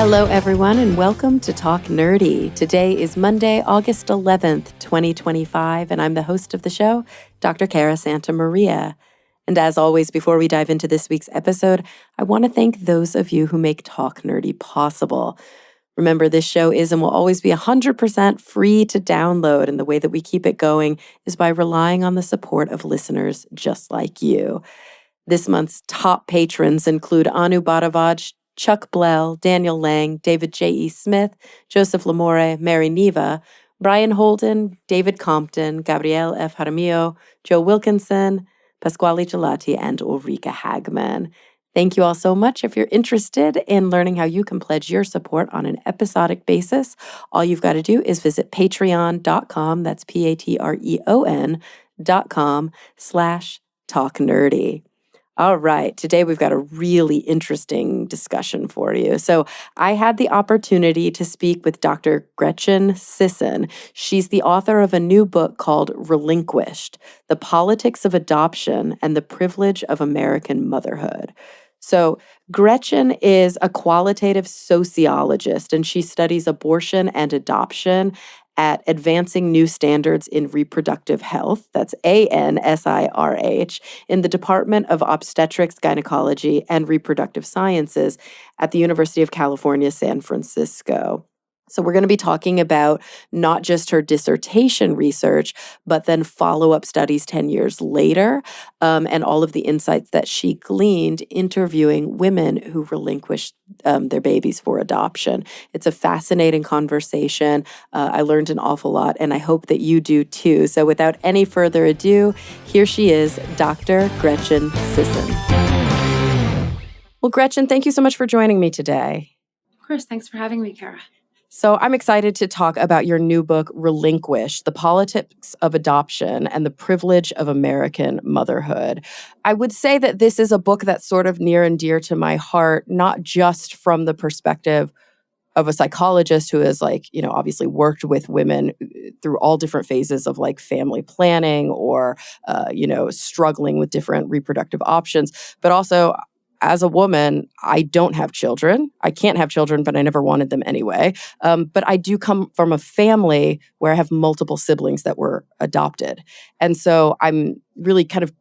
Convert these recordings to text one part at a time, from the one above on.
Hello, everyone, and welcome to Talk Nerdy. Today is Monday, August 11th, 2025, and I'm the host of the show, Dr. Cara Santa Maria. And as always, before we dive into this week's episode, I want to thank those of you who make Talk Nerdy possible. Remember, this show is and will always be 100% free to download, and the way that we keep it going is by relying on the support of listeners just like you. This month's top patrons include Anu Bhadavaj, Chuck Blell, Daniel Lang, David J.E. Smith, Joseph Lamore, Mary Neva, Brian Holden, David Compton, Gabrielle F. Jaramillo, Joe Wilkinson, Pasquale Gelati, and Ulrika Hagman. Thank you all so much. If you're interested in learning how you can pledge your support on an episodic basis, all you've got to do is visit patreon.com, that's patreon.com/talknerdy. All right, today we've got a really interesting discussion for you. So I had the opportunity to speak with Dr. Gretchen Sisson. She's the author of a new book called Relinquished: The Politics of Adoption and the Privilege of American Motherhood. So Gretchen is a qualitative sociologist, and she studies abortion and adoption at Advancing New Standards in Reproductive Health, that's ANSIRH, in the Department of Obstetrics, Gynecology, and Reproductive Sciences at the University of California, San Francisco. So we're going to be talking about not just her dissertation research, but then follow-up studies 10 years later, and all of the insights that she gleaned interviewing women who relinquished their babies for adoption. It's a fascinating conversation. I learned an awful lot, and I hope that you do too. So without any further ado, here she is, Dr. Gretchen Sisson. Well, Gretchen, thank you so much for joining me today. Of course. Thanks for having me, Cara. So I'm excited to talk about your new book, Relinquished: The Politics of Adoption and the Privilege of American Motherhood. I would say that this is a book that's sort of near and dear to my heart, not just from the perspective of a psychologist who has obviously worked with women through all different phases of family planning or, struggling with different reproductive options, but also as a woman, I don't have children. I can't have children, but I never wanted them anyway. But I do come from a family where I have multiple siblings that were adopted. And so I'm really kind of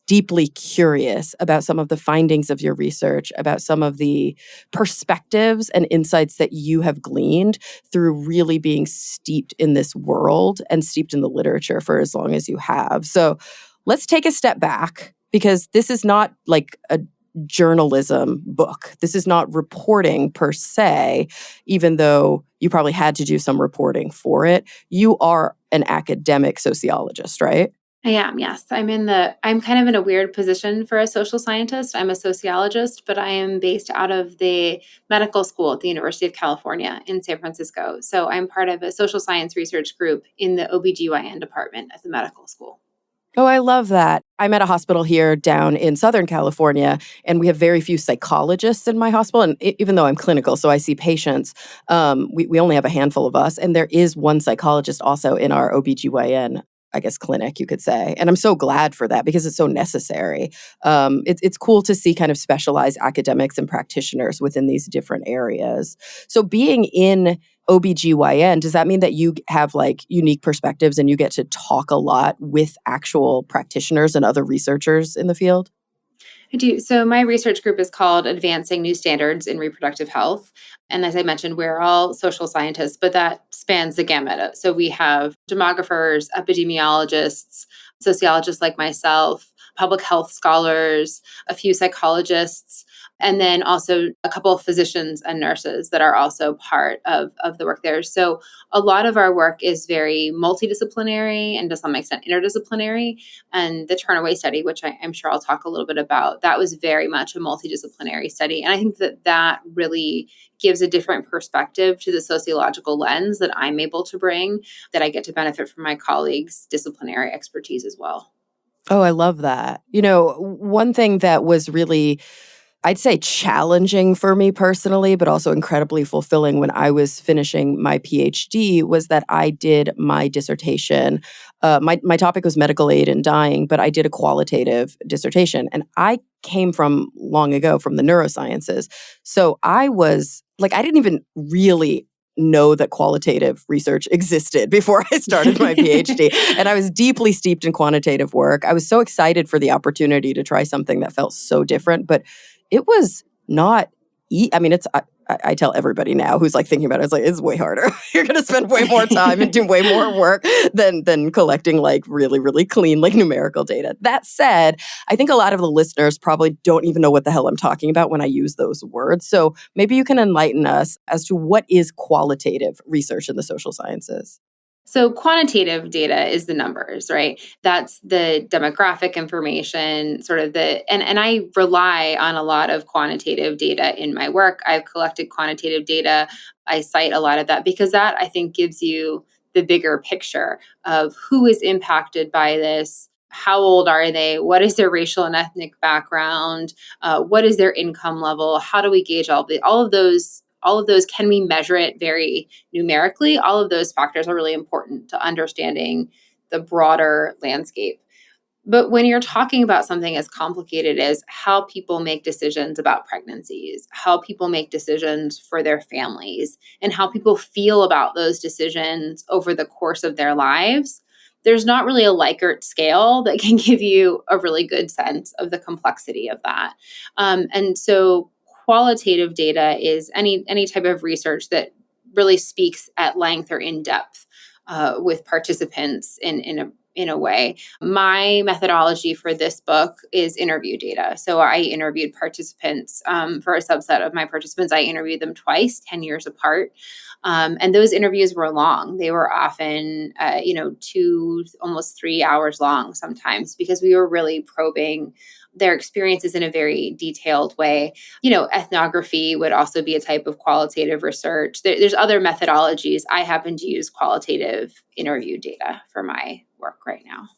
deeply curious about some of the findings of your research, about some of the perspectives and insights that you have gleaned through really being steeped in this world and steeped in the literature for as long as you have. So let's take a step back, because this is not like a journalism book. This is not reporting per se, even though you probably had to do some reporting for it. You are an academic sociologist, right? I am, yes. I'm kind of in a weird position for a social scientist. I'm a sociologist, but I am based out of the medical school at the University of California in San Francisco. So I'm part of a social science research group in the OBGYN department at the medical school. Oh, I love that. I'm at a hospital here down in Southern California, and we have very few psychologists in my hospital. And even though I'm clinical, so I see patients, we only have a handful of us. And there is one psychologist also in our OBGYN, clinic, you could say. And I'm so glad for that because it's so necessary. It's cool to see kind of specialized academics and practitioners within these different areas. So being in OBGYN, does that mean that you have unique perspectives and you get to talk a lot with actual practitioners and other researchers in the field? I do. So my research group is called Advancing New Standards in Reproductive Health. And as I mentioned, we're all social scientists, but that spans the gamut. So we have demographers, epidemiologists, sociologists like myself, public health scholars, a few psychologists, and then also a couple of physicians and nurses that are also part of the work there. So a lot of our work is very multidisciplinary and to some extent interdisciplinary. And the Turnaway study, which I'm sure I'll talk a little bit about, that was very much a multidisciplinary study. And I think that really gives a different perspective to the sociological lens that I'm able to bring, that I get to benefit from my colleagues' disciplinary expertise as well. Oh, I love that. One thing that was really, I'd say, challenging for me personally, but also incredibly fulfilling when I was finishing my PhD was that I did my dissertation. My topic was medical aid in dying, but I did a qualitative dissertation. And I came from long ago from the neurosciences. So I was like, I didn't even really know that qualitative research existed before I started my PhD. And I was deeply steeped in quantitative work. I was so excited for the opportunity to try something that felt so different, but it was not I mean, I tell everybody now who's like thinking about it, it's like, it's way harder. You're going to spend way more time and do way more work than collecting like really, really clean, like numerical data. That said, I think a lot of the listeners probably don't even know what the hell I'm talking about when I use those words. So maybe you can enlighten us as to what is qualitative research in the social sciences. So quantitative data is the numbers, right? That's the demographic information, sort of and I rely on a lot of quantitative data in my work. I've collected quantitative data. I cite a lot of that because that I think gives you the bigger picture of who is impacted by this. How old are they? What is their racial and ethnic background? What is their income level? How do we gauge all of those? All of those, can we measure it very numerically? All of those factors are really important to understanding the broader landscape. But when you're talking about something as complicated as how people make decisions about pregnancies, how people make decisions for their families, and how people feel about those decisions over the course of their lives, there's not really a Likert scale that can give you a really good sense of the complexity of that. And so qualitative data is any type of research that really speaks at length or in depth with participants in a way. My methodology for this book is interview data. So I interviewed participants for a subset of my participants. I interviewed them twice, 10 years apart. And those interviews were long. They were often, 2, almost 3 hours long sometimes because we were really probing their experiences in a very detailed way. Ethnography would also be a type of qualitative research. There's other methodologies. I happen to use qualitative interview data for my work right now.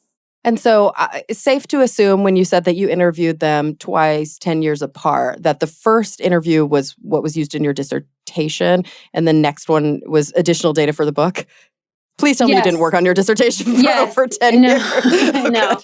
And so it's safe to assume when you said that you interviewed them twice, 10 years apart, that the first interview was what was used in your dissertation, and the next one was additional data for the book. Please tell me you didn't Yes. work on your dissertation for Yes. over 10 No. years. No.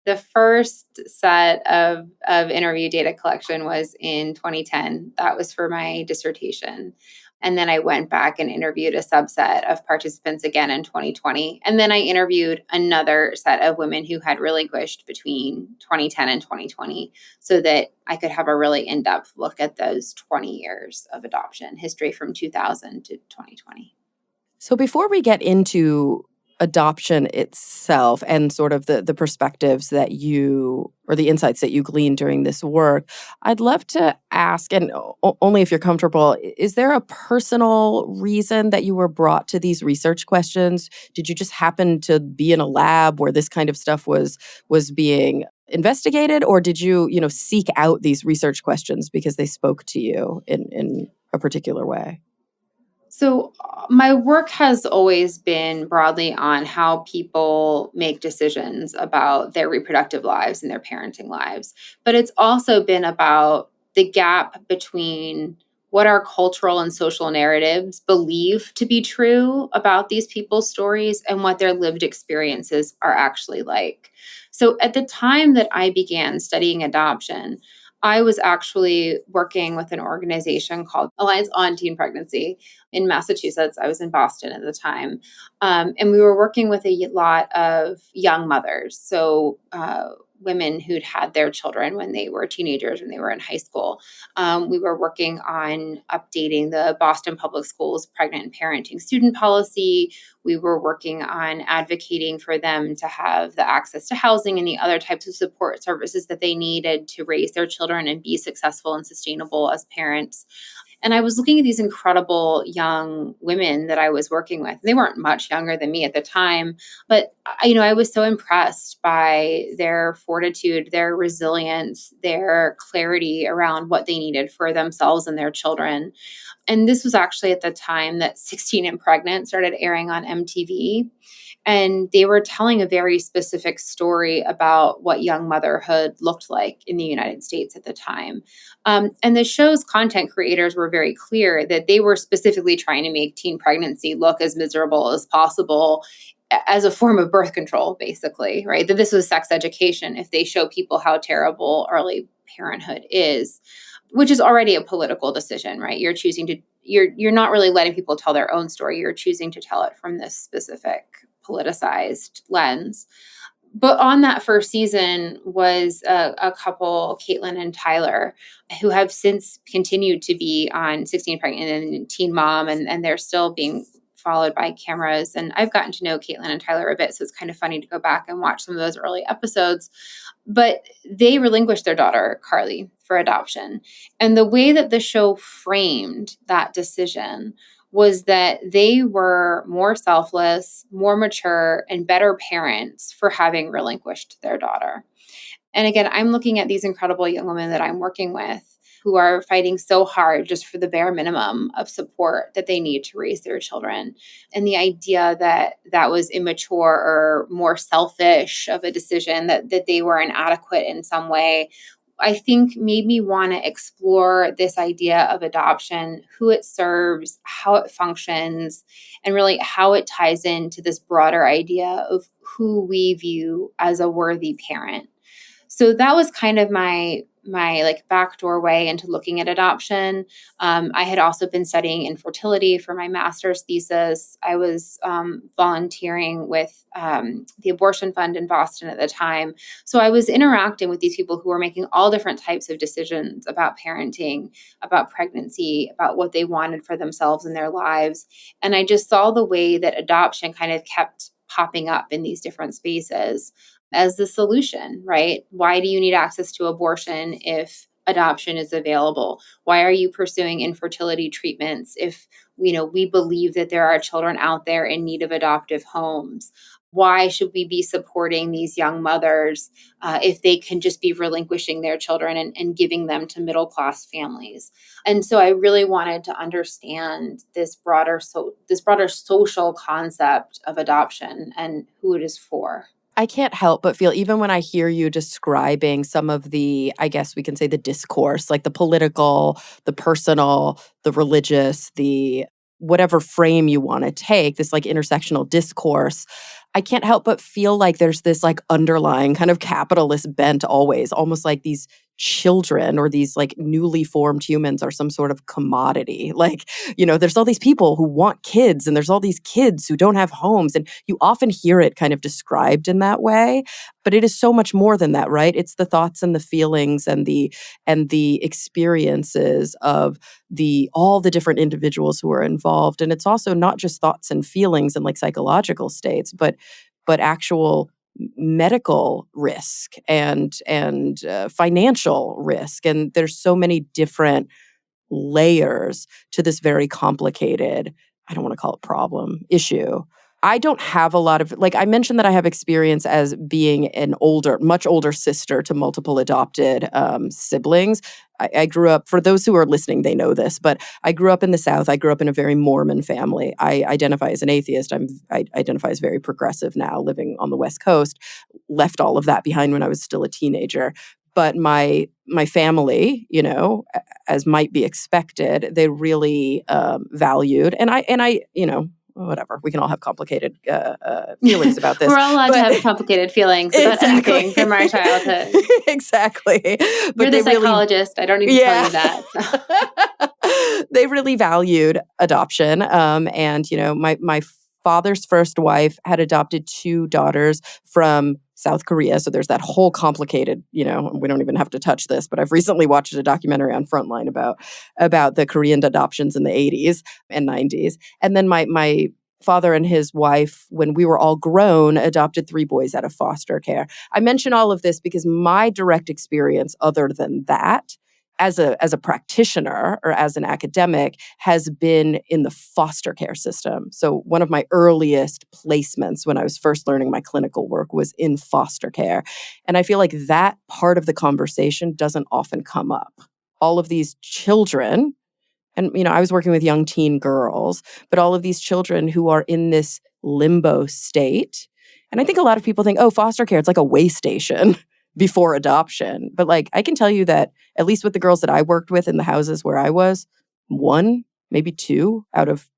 The first set of interview data collection was in 2010. That was for my dissertation. And then I went back and interviewed a subset of participants again in 2020. And then I interviewed another set of women who had relinquished between 2010 and 2020 so that I could have a really in-depth look at those 20 years of adoption history from 2000 to 2020. So before we get into adoption itself and sort of the perspectives that you or the insights that you gleaned during this work, I'd love to ask, and only if you're comfortable, is there a personal reason that you were brought to these research questions? Did you just happen to be in a lab where this kind of stuff was being investigated, or did you, seek out these research questions because they spoke to you in a particular way? So, my work has always been broadly on how people make decisions about their reproductive lives and their parenting lives. But it's also been about the gap between what our cultural and social narratives believe to be true about these people's stories and what their lived experiences are actually like. So, at the time that I began studying adoption, I was actually working with an organization called Alliance on Teen Pregnancy in Massachusetts. I was in Boston at the time. And we were working with a lot of young mothers. So, women who'd had their children when they were teenagers, when they were in high school. We were working on updating the Boston Public Schools pregnant and parenting student policy. We were working on advocating for them to have the access to housing and the other types of support services that they needed to raise their children and be successful and sustainable as parents. And I was looking at these incredible young women that I was working with. They weren't much younger than me at the time, but I was so impressed by their fortitude, their resilience, their clarity around what they needed for themselves and their children. And this was actually at the time that 16 and Pregnant started airing on MTV. And they were telling a very specific story about what young motherhood looked like in the United States at the time. And the show's content creators were very clear that they were specifically trying to make teen pregnancy look as miserable as possible as a form of birth control, basically, right? That this was sex education if they show people how terrible early parenthood is. which is already a political decision, right? You're not really letting people tell their own story. You're choosing to tell it from this specific politicized lens. But on that first season was a couple, Caitlin and Tyler, who have since continued to be on 16 Pregnant and Teen Mom, and they're still being followed by cameras. And I've gotten to know Caitlin and Tyler a bit, so it's kind of funny to go back and watch some of those early episodes. But they relinquished their daughter, Carly, for adoption. And the way that the show framed that decision was that they were more selfless, more mature, and better parents for having relinquished their daughter. And again, I'm looking at these incredible young women that I'm working with who are fighting so hard just for the bare minimum of support that they need to raise their children. And the idea that that was immature or more selfish of a decision, that they were inadequate in some way, I think made me want to explore this idea of adoption, who it serves, how it functions, and really how it ties into this broader idea of who we view as a worthy parent. So that was kind of my like backdoor way into looking at adoption. I had also been studying infertility for my master's thesis. I was volunteering with the abortion fund in Boston at the time. So I was interacting with these people who were making all different types of decisions about parenting, about pregnancy, about what they wanted for themselves in their lives. And I just saw the way that adoption kind of kept popping up in these different spaces as the solution, right? Why do you need access to abortion if adoption is available? Why are you pursuing infertility treatments if we believe that there are children out there in need of adoptive homes? Why should we be supporting these young mothers if they can just be relinquishing their children and giving them to middle class families? And so I really wanted to understand this broader social concept of adoption and who it is for. I can't help but feel, even when I hear you describing some of the, I guess we can say, the discourse, like the political, the personal, the religious, the whatever frame you want to take, this like intersectional discourse, I can't help but feel like there's this like underlying kind of capitalist bent always, almost like these children or these like newly formed humans are some sort of commodity. Like, there's all these people who want kids and there's all these kids who don't have homes. And you often hear it kind of described in that way, but it is so much more than that, right? It's the thoughts and the feelings and the experiences of all the different individuals who are involved. And it's also not just thoughts and feelings and like psychological states, but actual medical risk and financial risk. And there's so many different layers to this very complicated, I don't want to call it problem, issue. I don't have a lot of, like I mentioned that I have experience as being an much older sister to multiple adopted siblings. I grew up, for those who are listening, they know this, but I grew up in the South. I grew up in a very Mormon family. I identify as an atheist. I identify as very progressive now, living on the West Coast. Left all of that behind when I was still a teenager. But my family, as might be expected, they really valued, and I, whatever. We can all have complicated feelings about this. We're all allowed to have complicated feelings about anything from our childhood. Exactly. But you're the psychologist. I don't need to tell you that. So. They really valued adoption. And, my father's first wife had adopted 2 daughters from South Korea. So there's that whole complicated, we don't even have to touch this, but I've recently watched a documentary on Frontline about the Korean adoptions in the 80s and 90s. And then my father and his wife, when we were all grown, adopted 3 boys out of foster care. I mention all of this because my direct experience, other than that, as a practitioner or as an academic, has been in the foster care system. So one of my earliest placements when I was first learning my clinical work was in foster care. And I feel like that part of the conversation doesn't often come up. All of these children, and I was working with young teen girls, but all of these children who are in this limbo state. And I think a lot of people think, oh, foster care, it's like a way station before adoption. But like, I can tell you that at least with the girls that I worked with in the houses where I was, 1, maybe 2 out of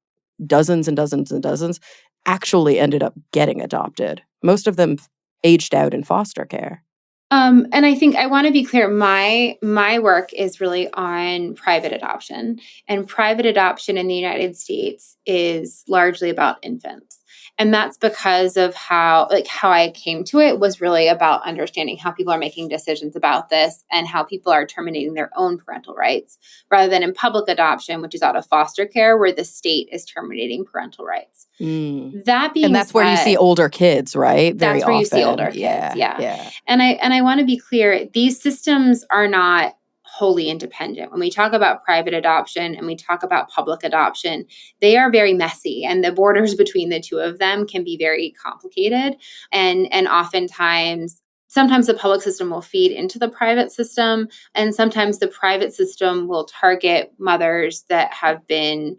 dozens and dozens and dozens actually ended up getting adopted. Most of them aged out in foster care. And I think I want to be clear, my work is really on private adoption. And private adoption in the United States is largely about infants. And that's because of how I came to it was really about understanding how people are making decisions about this and how people are terminating their own parental rights, rather than in public adoption, which is out of foster care, where the state is terminating parental rights. Mm. That And being that's where you see said, older kids, right? Very that's where you see often. older kids, Yeah, yeah. yeah. And I want to be clear, these systems are not wholly independent. When we talk about private adoption and we talk about public adoption, they are very messy, and the borders between the two of them can be very complicated. And oftentimes, sometimes the public system will feed into the private system, and sometimes the private system will target mothers that have been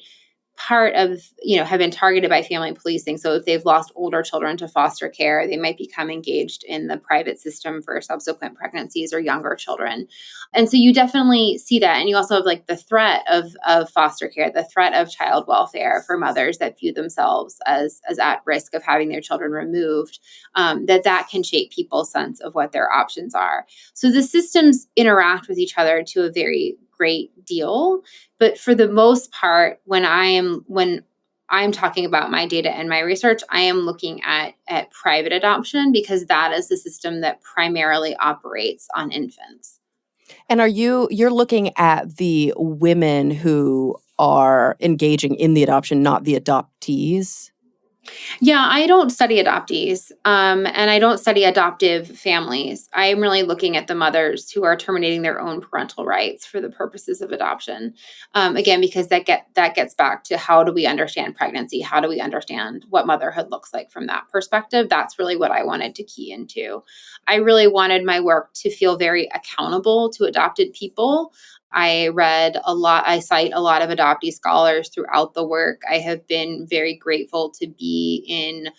part of, have been targeted by family policing. So if they've lost older children to foster care, they might become engaged in the private system for subsequent pregnancies or younger children. And so you definitely see that. And you also have like the threat of foster care, the threat of child welfare for mothers that view themselves as at risk of having their children removed, that can shape people's sense of what their options are. So the systems interact with each other to a very great deal. But for the most part, when I'm talking about my data and my research, I am looking at private adoption, because that is the system that primarily operates on infants. And you're looking at the women who are engaging in the adoption, not the adoptees? Yeah, I don't study adoptees, and I don't study adoptive families. I am really looking at the mothers who are terminating their own parental rights for the purposes of adoption. Again, because that gets back to, how do we understand pregnancy? How do we understand what motherhood looks like from that perspective? That's really what I wanted to key into. I really wanted my work to feel very accountable to adopted people. I read a lot. I cite a lot of adoptee scholars throughout the work. I have been very grateful to be in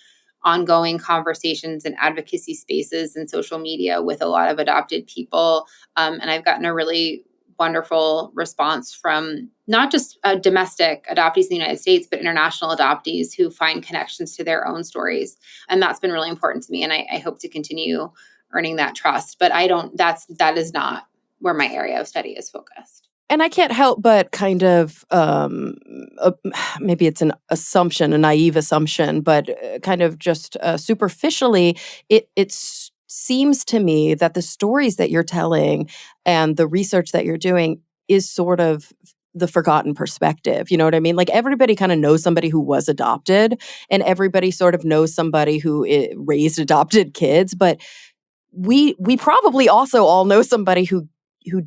ongoing conversations and advocacy spaces and social media with a lot of adopted people. And I've gotten a really wonderful response from not just domestic adoptees in the United States, but international adoptees who find connections to their own stories. And that's been really important to me. And I hope to continue earning that trust. But that is not where my area of study is focused. And I can't help but kind of, maybe it's an assumption, a naive assumption, but kind of just superficially, it seems to me that the stories that you're telling and the research that you're doing is sort of the forgotten perspective. You know what I mean? Like everybody kind of knows somebody who was adopted, and everybody sort of knows somebody who raised adopted kids, but we probably also all know somebody who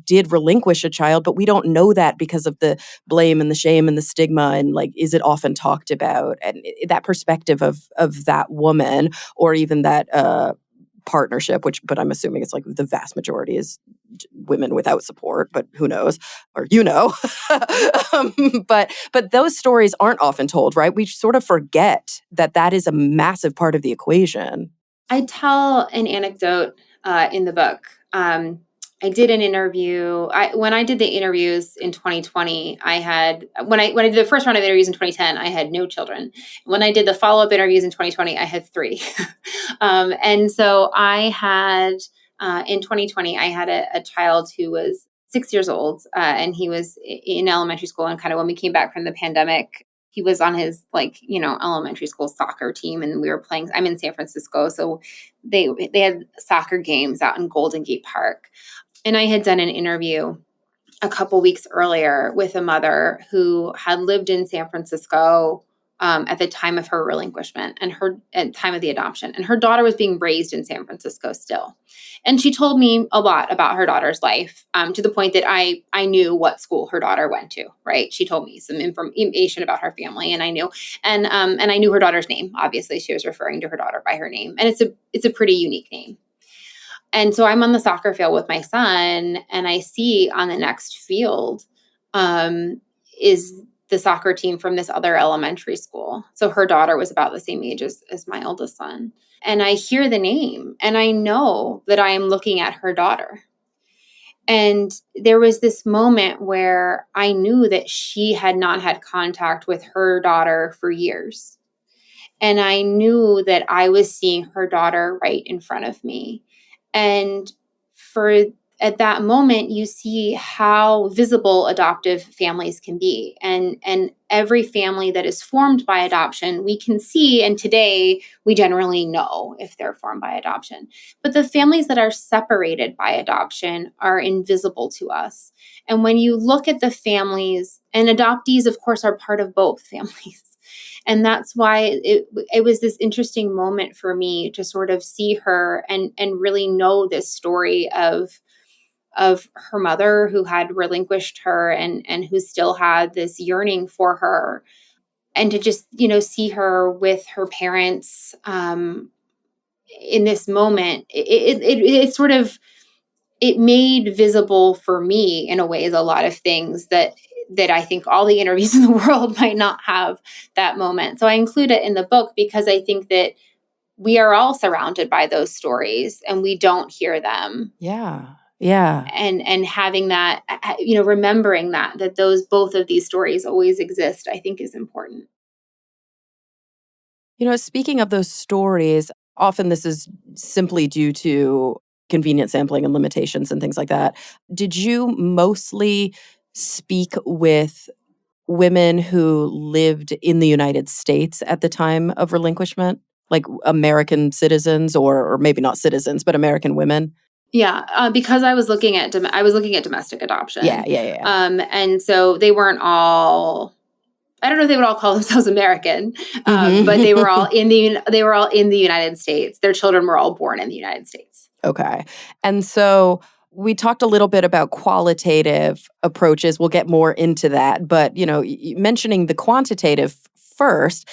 did relinquish a child, but we don't know that because of the blame and the shame and the stigma, and like, is it often talked about? And that perspective of that woman, or even that partnership, but I'm assuming it's like the vast majority is women without support, but who knows, or um, but those stories aren't often told, right? We sort of forget that that is a massive part of the equation. I tell an anecdote in the book. I did an interview. When I did the interviews in 2020, when I did the first round of interviews in 2010, I had no children. When I did the follow up interviews in 2020, I had three. And so I had in 2020, I had a child who was 6 years old, and he was in elementary school. And kind of when we came back from the pandemic, he was on his elementary school soccer team, and we were playing. I'm in San Francisco, so they had soccer games out in Golden Gate Park. And I had done an interview a couple weeks earlier with a mother who had lived in San Francisco at the time of her relinquishment and at time of the adoption. And her daughter was being raised in San Francisco still. And she told me a lot about her daughter's life, to the point that I knew what school her daughter went to, right? She told me some information about her family, and I knew. And I knew her daughter's name. Obviously, she was referring to her daughter by her name. And it's a pretty unique name. And so I'm on the soccer field with my son, and I see on the next field is the soccer team from this other elementary school. So her daughter was about the same age as my oldest son. And I hear the name, and I know that I am looking at her daughter. And there was this moment where I knew that she had not had contact with her daughter for years. And I knew that I was seeing her daughter right in front of me. And at that moment, you see how visible adoptive families can be. And every family that is formed by adoption, we can see, and today we generally know if they're formed by adoption. But the families that are separated by adoption are invisible to us. And when you look at the families, and adoptees, of course, are part of both families. And that's why it was this interesting moment for me to sort of see her and really know this story of her mother who had relinquished her and who still had this yearning for her, and to just see her with her parents in this moment. It sort of, it made visible for me in a way a lot of things that I think all the interviews in the world might not have that moment. So I include it in the book because I think that we are all surrounded by those stories and we don't hear them. Yeah. Yeah. And having that, remembering that those, both of these stories always exist, I think is important. Speaking of those stories, often this is simply due to convenient sampling and limitations and things like that. Did you mostly speak with women who lived in the United States at the time of relinquishment? Like American citizens, or maybe not citizens, but American women? Yeah, because I was looking at domestic Yeah, adoption, yeah, yeah, yeah. and so they weren't all. I don't know if they would all call themselves American, but they were all Mhm. in the United States. Their children were all born in the United States. Okay. And so we talked a little bit about qualitative approaches. We'll get more into that. But, mentioning the quantitative first,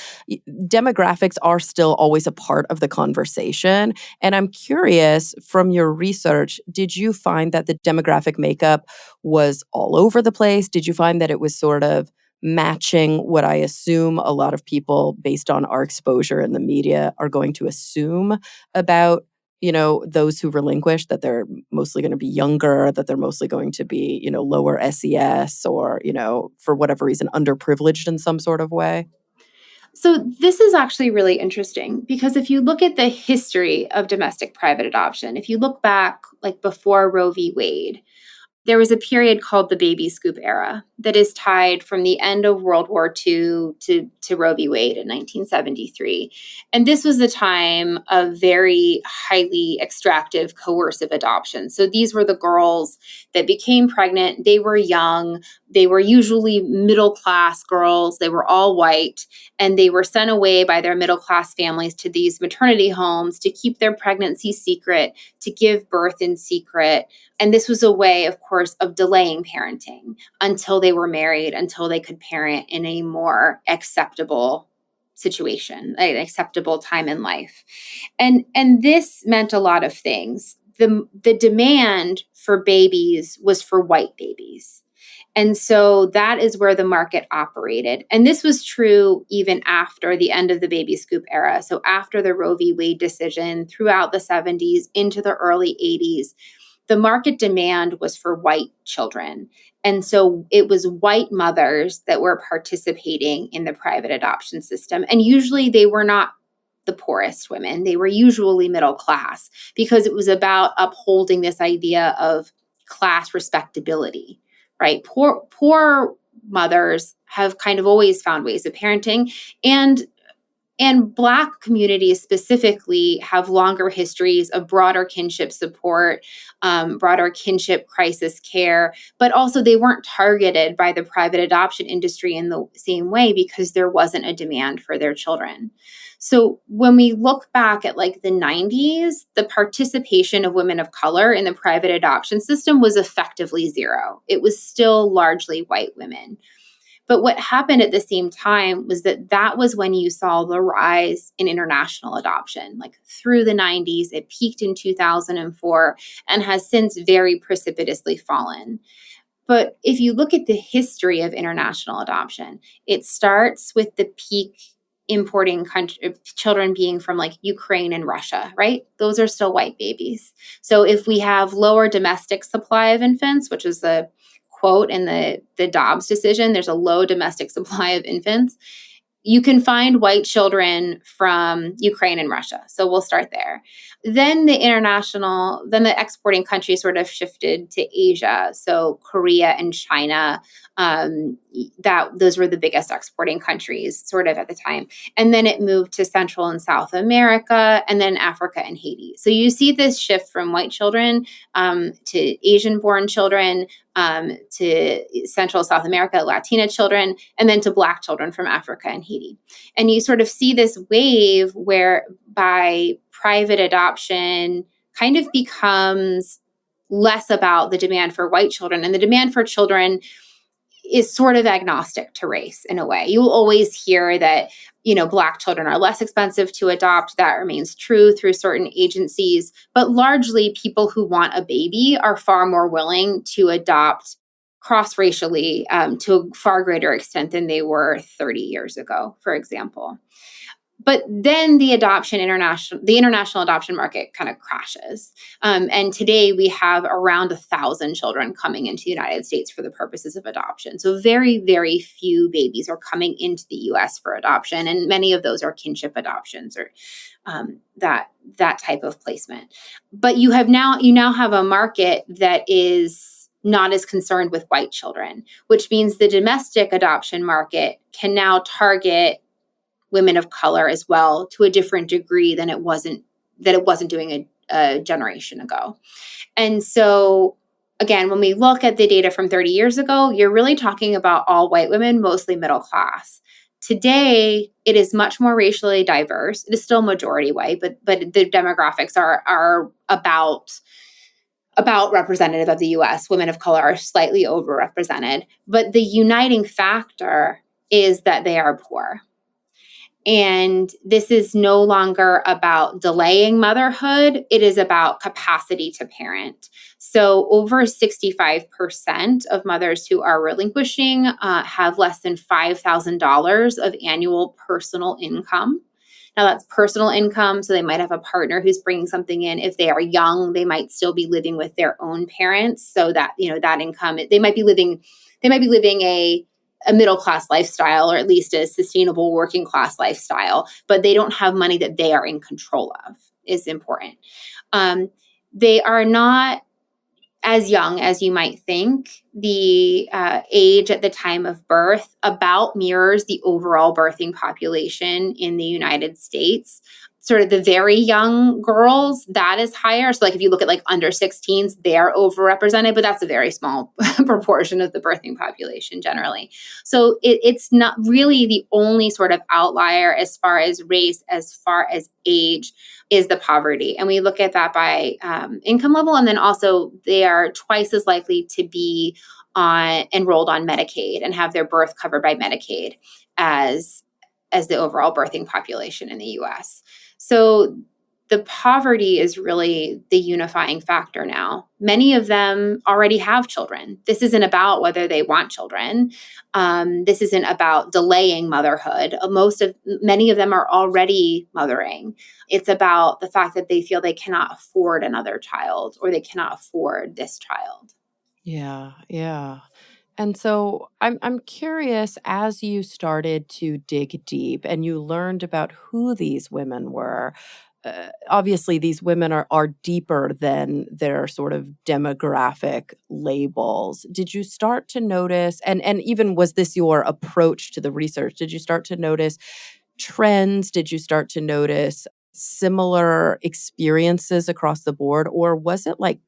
demographics are still always a part of the conversation. And I'm curious, from your research, did you find that the demographic makeup was all over the place? Did you find that it was sort of matching what I assume a lot of people, based on our exposure in the media, are going to assume about those who relinquish, that they're mostly going to be younger, that they're mostly going to be, lower SES, or, for whatever reason, underprivileged in some sort of way? So this is actually really interesting because if you look at the history of domestic private adoption, if you look back like before Roe v. Wade, there was a period called the baby scoop era that is tied from the end of World War II to Roe v. Wade in 1973. And this was the time of very highly extractive, coercive adoption. So these were the girls that became pregnant. They were young. They were usually middle class girls. They were all white. And they were sent away by their middle class families to these maternity homes to keep their pregnancy secret, to give birth in secret. And this was a way, of course, of delaying parenting until they were married, until they could parent in a more acceptable situation, an acceptable time in life. And this meant a lot of things. The demand for babies was for white babies. And so that is where the market operated. And this was true even after the end of the baby scoop era. So after the Roe v. Wade decision, throughout the 70s into the early 80s, the market demand was for white children. And so it was white mothers that were participating in the private adoption system. And usually they were not the poorest women. They were usually middle class because it was about upholding this idea of class respectability, right? Poor mothers have kind of always found ways of parenting, and Black communities specifically have longer histories of broader kinship support, broader kinship crisis care, but also they weren't targeted by the private adoption industry in the same way because there wasn't a demand for their children. So when we look back at like the 90s, the participation of women of color in the private adoption system was effectively zero. It was still largely white women. But what happened at the same time was that was when you saw the rise in international adoption. Like through the 90s, it peaked in 2004 and has since very precipitously fallen. But if you look at the history of international adoption, it starts with the peak importing children being from like Ukraine and Russia, right? Those are still white babies. So if we have lower domestic supply of infants, which is the quote in the Dobbs decision, there's a low domestic supply of infants. You can find white children from Ukraine and Russia. So we'll start there. Then the exporting countries sort of shifted to Asia. So Korea and China, that those were the biggest exporting countries sort of at the time. And then it moved to Central and South America, and then Africa and Haiti. So you see this shift from white children to Asian born children, to Central South America, Latina children, and then to Black children from Africa and Haiti. And you sort of see this wave where by private adoption kind of becomes less about the demand for white children, and the demand for children is sort of agnostic to race in a way. You will always hear that, Black children are less expensive to adopt. That remains true through certain agencies, but largely people who want a baby are far more willing to adopt cross-racially, to a far greater extent than they were 30 years ago, for example. But then the international adoption market kind of crashes. And today we have around 1,000 children coming into the United States for the purposes of adoption. So very, very few babies are coming into the US for adoption. And many of those are kinship adoptions or that type of placement. But you now have a market that is not as concerned with white children, which means the domestic adoption market can now target women of color as well to a different degree than it wasn't doing a generation ago. And so again, when we look at the data from 30 years ago, you're really talking about all white women, mostly middle class. Today, it is much more racially diverse. It is still majority white, but the demographics are about representative of the US. Women of color are slightly overrepresented, but the uniting factor is that they are poor. And this is no longer about delaying motherhood. It is about capacity to parent. So over 65% of mothers who are relinquishing have less than $5,000 of annual personal income. Now that's personal income. So they might have a partner who's bringing something in. If they are young, they might still be living with their own parents. So that, that income, they might be living a middle class lifestyle, or at least a sustainable working class lifestyle, but they don't have money that they are in control of, is important. They are not as young as you might think. The age at the time of birth about mirrors the overall birthing population in the United States. Sort of the very young girls, that is higher. So like if you look at like under 16s, they are overrepresented, but that's a very small proportion of the birthing population generally. So it's not really the only sort of outlier as far as race, as far as age, is the poverty. And we look at that by income level. And then also they are twice as likely to be enrolled on Medicaid and have their birth covered by Medicaid as the overall birthing population in the US. So the poverty is really the unifying factor now. Many of them already have children. This isn't about whether they want children. This isn't about delaying motherhood. Many of them are already mothering. It's about the fact that they feel they cannot afford another child, or they cannot afford this child. Yeah, yeah. And so I'm curious, as you started to dig deep and you learned about who these women were. Obviously, these women are deeper than their sort of demographic labels. Did you start to notice, and even was this your approach to the research? Did you start to notice trends? Did you start to notice similar experiences across the board, or was it like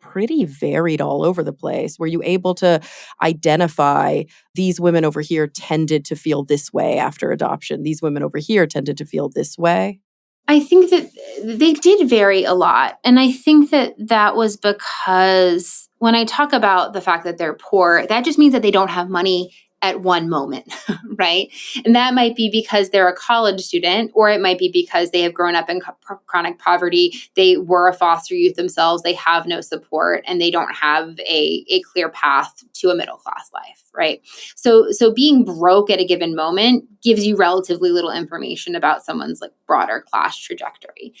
pretty varied all over the place? Were you able to identify these women over here tended to feel this way after adoption? These women over here tended to feel this way? I think that they did vary a lot. And I think that was because when I talk about the fact that they're poor, that just means that they don't have money at one moment, right? And that might be because they're a college student, or it might be because they have grown up in chronic poverty. They were a foster youth themselves. They have no support, and they don't have a clear path to a middle class life, right? So being broke at a given moment gives you relatively little information about someone's like broader class trajectory.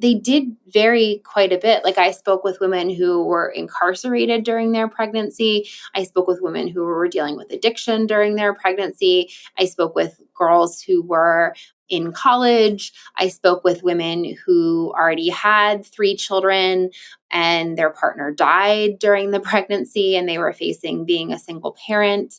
they did vary quite a bit. Like, I spoke with women who were incarcerated during their pregnancy. I spoke with women who were dealing with addiction during their pregnancy. I spoke with girls who were in college. I spoke with women who already had 3 children and their partner died during the pregnancy and they were facing being a single parent.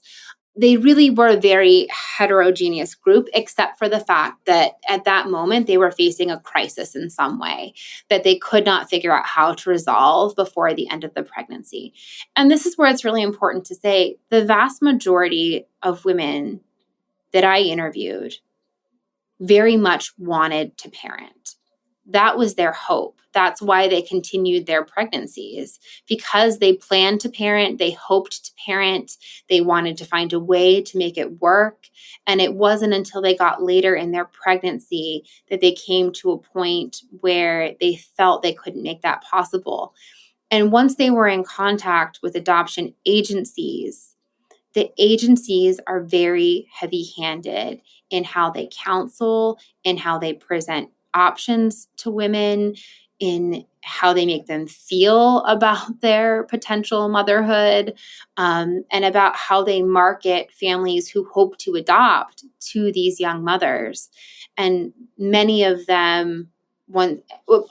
They really were a very heterogeneous group, except for the fact that at that moment they were facing a crisis in some way that they could not figure out how to resolve before the end of the pregnancy. And this is where it's really important to say the vast majority of women that I interviewed very much wanted to parent. That was their hope. That's why they continued their pregnancies, because they planned to parent, they hoped to parent, they wanted to find a way to make it work. And it wasn't until they got later in their pregnancy that they came to a point where they felt they couldn't make that possible. And once they were in contact with adoption agencies, the agencies are very heavy handed in how they counsel, in how they present options to women, in how they make them feel about their potential motherhood, and about how they market families who hope to adopt to these young mothers. And many of them,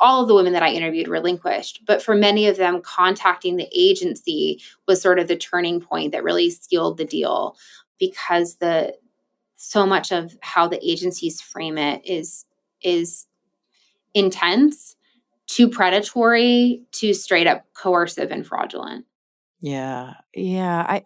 all of the women that I interviewed relinquished, but for many of them, contacting the agency was sort of the turning point that really sealed the deal, because the so much of how the agencies frame it is intense, too predatory, too straight up coercive and fraudulent. Yeah. Yeah.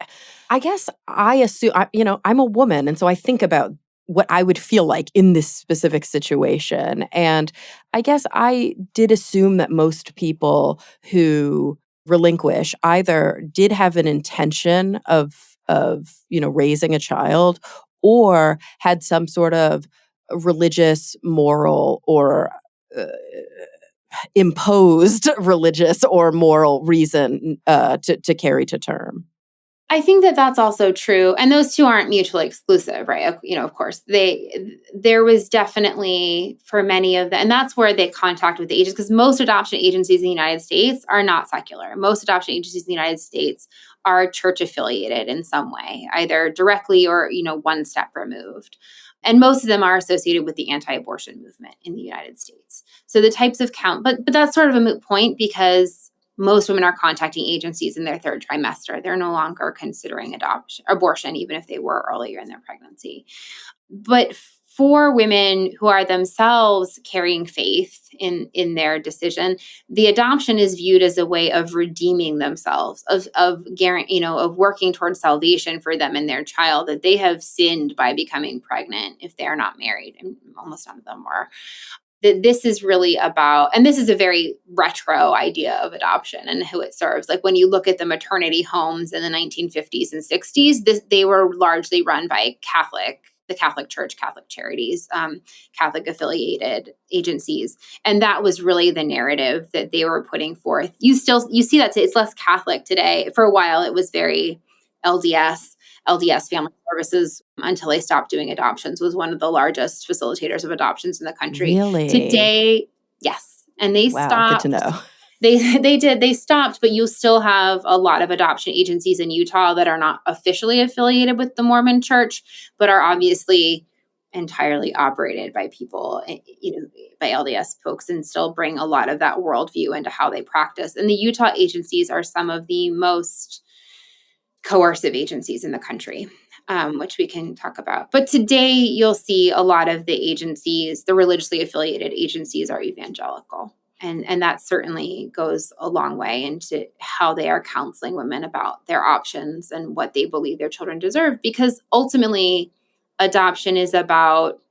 I guess I assume I'm a woman, and so I think about what I would feel like in this specific situation. And I guess I did assume that most people who relinquish either did have an intention of raising a child, or had some sort of religious, moral, or uh, imposed religious or moral reason to carry to term. I think that that's also true, and those two aren't mutually exclusive, right? Of course, there was definitely for many of them, and that's where they contact with the agents, because most adoption agencies in the United States are not secular. Most adoption agencies in the United States are church affiliated in some way, either directly or one step removed. And most of them are associated with the anti-abortion movement in the United States. So the types of but that's sort of a moot point, because most women are contacting agencies in their third trimester. They're no longer considering abortion, even if they were earlier in their pregnancy. But for women who are themselves carrying faith in their decision, the adoption is viewed as a way of redeeming themselves, of working towards salvation for them and their child, that they have sinned by becoming pregnant if they are not married, and almost none of them were. That this is really about, and this is a very retro idea of adoption and who it serves. Like, when you look at the maternity homes in the 1950s and 60s, they were largely run by the Catholic Church, Catholic charities, Catholic affiliated agencies. And that was really the narrative that they were putting forth. You see that it's less Catholic today. For a while, it was very LDS. LDS Family Services, until they stopped doing adoptions, was one of the largest facilitators of adoptions in the country. Really? Today, yes. And they Wow, good to stopped. know. They stopped, but you still have a lot of adoption agencies in Utah that are not officially affiliated with the Mormon Church, but are obviously entirely operated by people, by LDS folks, and still bring a lot of that worldview into how they practice. And the Utah agencies are some of the most coercive agencies in the country, which we can talk about. But today, you'll see a lot of the agencies, the religiously affiliated agencies, are evangelical. And that certainly goes a long way into how they are counseling women about their options and what they believe their children deserve. Because ultimately, adoption is about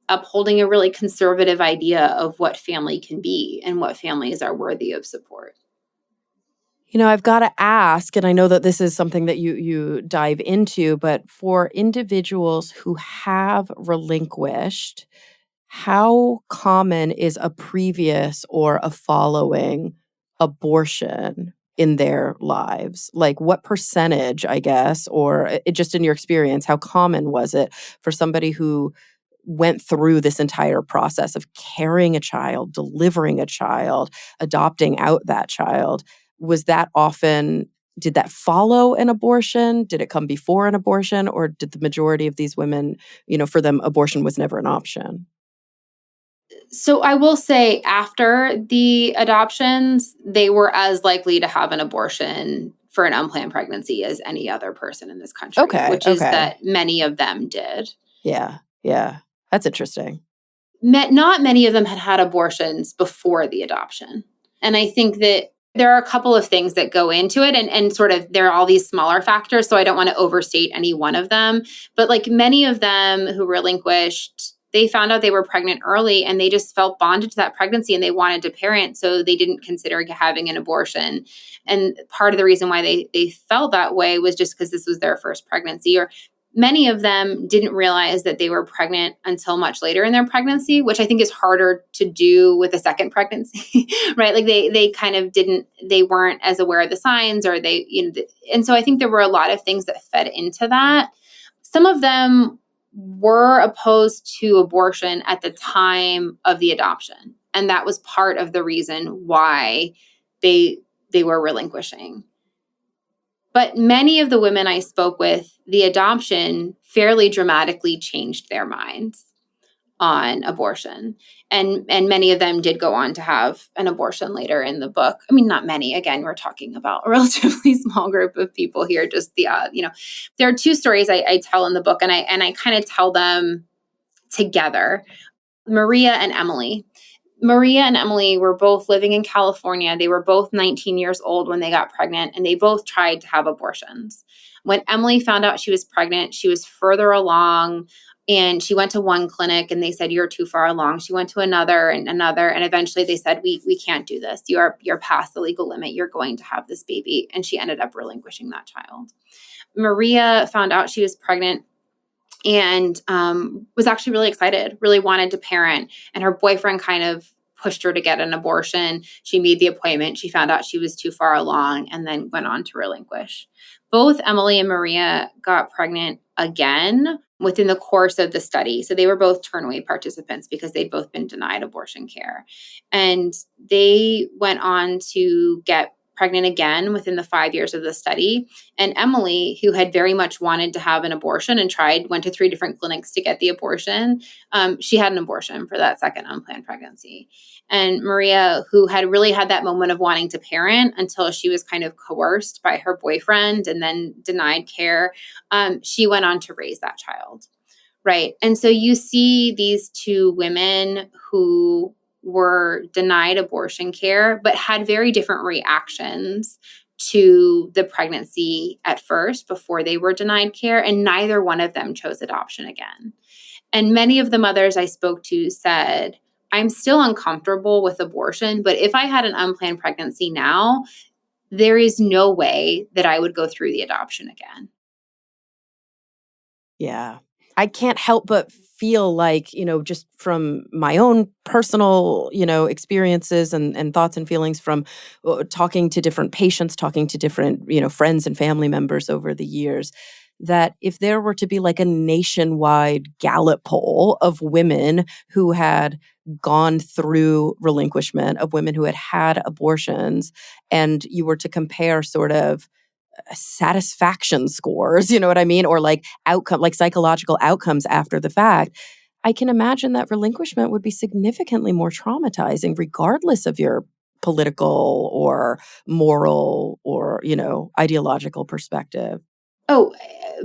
upholding a really conservative idea of what family can be and what families are worthy of support. I've got to ask, and I know that this is something that you dive into, but for individuals who have relinquished, how common is a previous or a following abortion in their lives? Like, what percentage, I guess, or just in your experience, how common was it for somebody who went through this entire process of carrying a child, delivering a child, adopting out that child, was that often, did that follow an abortion? Did it come before an abortion? Or did the majority of these women, for them, abortion was never an option? So I will say after the adoptions, they were as likely to have an abortion for an unplanned pregnancy as any other person in this country, Okay, which is okay. that many of them did. Yeah, yeah. That's interesting. Not many of them had had abortions before the adoption. And I think that there are a couple of things that go into it, and sort of there are all these smaller factors. So I don't want to overstate any one of them. But like many of them who relinquished, they found out they were pregnant early and they just felt bonded to that pregnancy and they wanted to parent. So they didn't consider having an abortion. And part of the reason why they felt that way was just because this was their first pregnancy, or many of them didn't realize that they were pregnant until much later in their pregnancy, which I think is harder to do with a second pregnancy, right? Like they kind of they weren't as aware of the signs, or and so I think there were a lot of things that fed into that. Some of them were opposed to abortion at the time of the adoption, and that was part of the reason why they they were relinquishing. But many of the women I spoke with, the adoption fairly dramatically changed their minds on abortion. And many of them did go on to have an abortion later in the book. I mean, not many. Again, we're talking about a relatively small group of people here. Just there are two stories I tell in the book, and I kind of tell them together. Maria and Emily. Maria and Emily were both living in California. They were both 19 years old when they got pregnant, and they both tried to have abortions. When Emily found out she was pregnant, she was further along, and she went to one clinic and they said, "You're too far along." She went to another and another, and eventually they said, "We can't do this. You're past the legal limit. You're going to have this baby." And she ended up relinquishing that child. Maria found out she was pregnant and was actually really excited, really wanted to parent. And her boyfriend kind of pushed her to get an abortion. She made the appointment. She found out she was too far along and then went on to relinquish. Both Emily and Maria got pregnant again within the course of the study. So they were both turnaway participants because they'd both been denied abortion care. And they went on to get pregnant again within the 5 years of the study. And Emily, who had very much wanted to have an abortion and went to 3 different clinics to get the abortion, she had an abortion for that second unplanned pregnancy. And Maria, who had really had that moment of wanting to parent until she was kind of coerced by her boyfriend and then denied care, she went on to raise that child. Right. And so you see these two women who were denied abortion care, but had very different reactions to the pregnancy at first before they were denied care. And neither one of them chose adoption again. And many of the mothers I spoke to said, "I'm still uncomfortable with abortion, but if I had an unplanned pregnancy now, there is no way that I would go through the adoption again." Yeah. I can't help but feel like, just from my own personal, experiences and thoughts and feelings from talking to different patients, talking to different, friends and family members over the years, that if there were to be like a nationwide Gallup poll of women who had gone through relinquishment, of women who had had abortions, and you were to compare sort of satisfaction scores, you know what I mean? Or like like psychological outcomes after the fact, I can imagine that relinquishment would be significantly more traumatizing, regardless of your political or moral or, ideological perspective. Oh,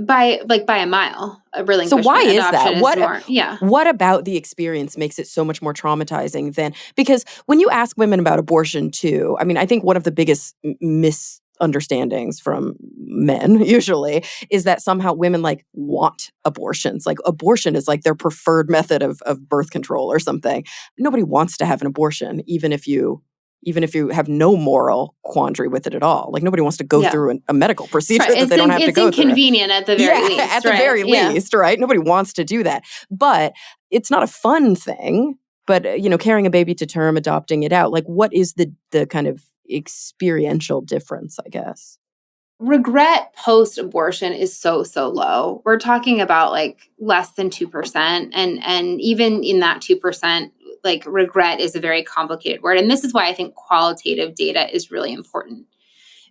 by a mile, a So why relinquishment is adoption that? is more, yeah. What about the experience makes it so much more traumatizing than, because when you ask women about abortion too, I mean, I think one of the biggest misunderstandings from men usually is that somehow women like want abortions. Like abortion is like their preferred method of birth control or something. Nobody wants to have an abortion, even if you have no moral quandary with it at all. Like nobody wants to go Yeah. through a medical procedure Right. that they don't have to It's go through. inconvenient at the very Yeah, at least, the right? very Yeah. least, right? Nobody wants to do that. But it's not a fun thing. But, carrying a baby to term, adopting it out, like what is the kind of experiential difference, I guess? regret post-abortion is so, so low. We're talking about like less than 2%. And even in that 2%, like regret is a very complicated word. And this is why I think qualitative data is really important.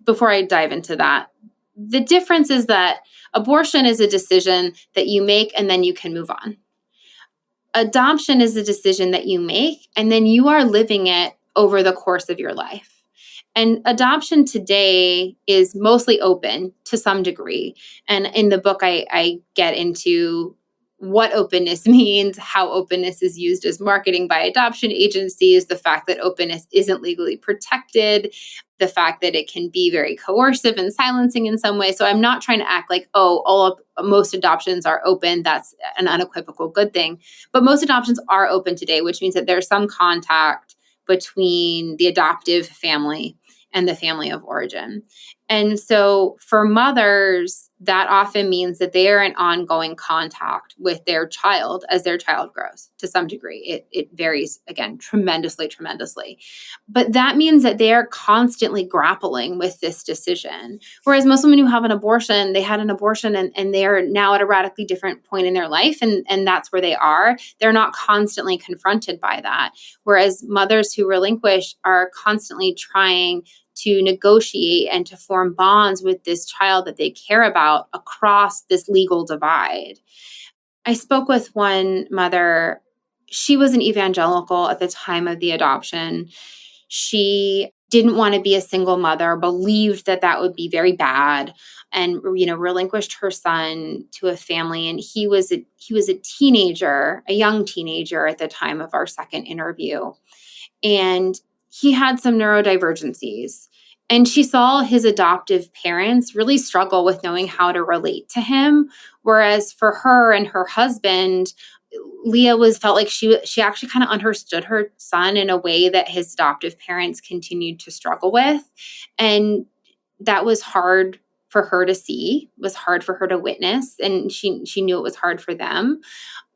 Before I dive into that, the difference is that abortion is a decision that you make and then you can move on. Adoption is a decision that you make and then you are living it over the course of your life. And adoption today is mostly open to some degree. And in the book, I get into what openness means, how openness is used as marketing by adoption agencies, the fact that openness isn't legally protected, the fact that it can be very coercive and silencing in some way. So I'm not trying to act like, oh, most adoptions are open. That's an unequivocal good thing. But most adoptions are open today, which means that there's some contact between the adoptive family and the family of origin. And so for mothers, that often means that they are in ongoing contact with their child as their child grows to some degree. It varies, again, tremendously, tremendously. But that means that they are constantly grappling with this decision. Whereas most women who have an abortion, they had an abortion and they are now at a radically different point in their life. And that's where they are. They're not constantly confronted by that. Whereas mothers who relinquish are constantly trying to negotiate and to form bonds with this child that they care about across this legal divide. I spoke with one mother. She was an evangelical at the time of the adoption. She didn't want to be a single mother, believed that that would be very bad, and relinquished her son to a family. And he was a teenager, a young teenager at the time of our second interview. And he had some neurodivergencies. And she saw his adoptive parents really struggle with knowing how to relate to him. Whereas for her and her husband, Leah felt like she actually kind of understood her son in a way that his adoptive parents continued to struggle with. And that was hard for her to see, was hard for her to witness. And she knew it was hard for them.